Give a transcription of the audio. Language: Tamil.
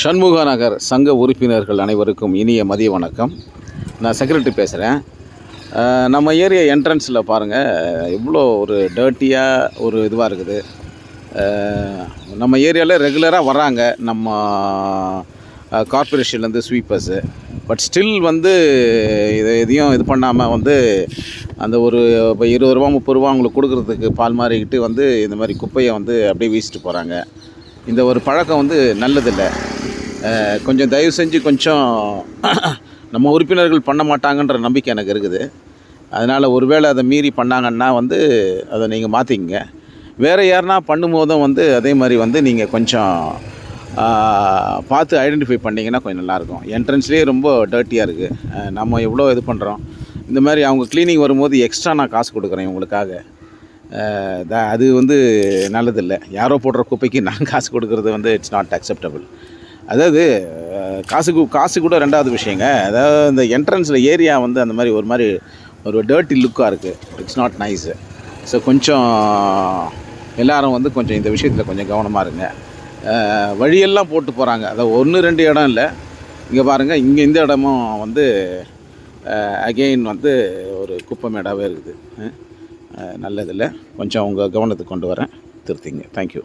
சண்முக நகர் சங்க உறுப்பினர்கள் அனைவருக்கும் இனிய மதிய வணக்கம். நான் செக்ரட்டரி பேசுகிறேன். நம்ம ஏரியா என்ட்ரன்ஸில் பாருங்கள், எவ்வளோ ஒரு டர்ட்டியாக ஒரு இதுவாக இருக்குது. நம்ம ஏரியாவில் ரெகுலராக வராங்க நம்ம கார்ப்பரேஷன்லேருந்து ஸ்வீப்பர்ஸு. பட் ஸ்டில் எதையும் இது பண்ணாமல் அந்த ஒரு இப்போ 20 ரூபா 30 ரூபா அவங்களுக்கு கொடுக்குறதுக்கு பால் மாறிக்கிட்டு இந்த மாதிரி குப்பையை அப்படியே வீசிட்டு போகிறாங்க. இந்த ஒரு பழக்கம் நல்லதில்லை. கொஞ்சம் தயவு செஞ்சு கொஞ்சம் நம்ம உறுப்பினர்கள் பண்ண மாட்டாங்கன்ற நம்பிக்கை எனக்கு இருக்குது. அதனால் ஒருவேளை அதை மீறி பண்ணாங்கன்னா அதை நீங்கள் மாற்றிக்கங்க. வேறு யாருனா பண்ணும்போதும் அதே மாதிரி நீங்கள் கொஞ்சம் பார்த்து ஐடென்டிஃபை பண்ணிங்கன்னா கொஞ்சம் நல்லாயிருக்கும். என்ட்ரன்ஸ்லேயே ரொம்ப டர்ட்டியாக இருக்குது. நம்ம எவ்வளோ இது பண்ணுறோம். இந்த மாதிரி அவங்க க்ளீனிங் வரும்போது எக்ஸ்ட்ரா நான் காசு கொடுக்குறேன் இவங்களுக்காக. அது நல்லதில்லை. யாரோ போடுற குப்பைக்கு நான் காசு கொடுக்குறது இட்ஸ் நாட் அக்செப்டபிள். அதாவது காசு கூட ரெண்டாவது விஷயங்க. அதாவது இந்த என்ட்ரன்ஸில் ஏரியா அந்த மாதிரி ஒரு டர்ட்டி லுக்காக இருக்குது. It's not nice. ஸோ கொஞ்சம் எல்லோரும் கொஞ்சம் இந்த விஷயத்தில் கொஞ்சம் கவனமாக இருங்க. வழியெல்லாம் போட்டு போகிறாங்க. அதாவது 1-2 இடம் இல்லை, இங்கே பாருங்கள், இங்கே இந்த இடமும் அகெயின் ஒரு குப்பை மேடாகவே இருக்குது. நல்லதில்லை. கொஞ்சம் உங்கள் கவனத்துக்கு கொண்டு வரேன், திருத்திங்க. தேங்க்யூ.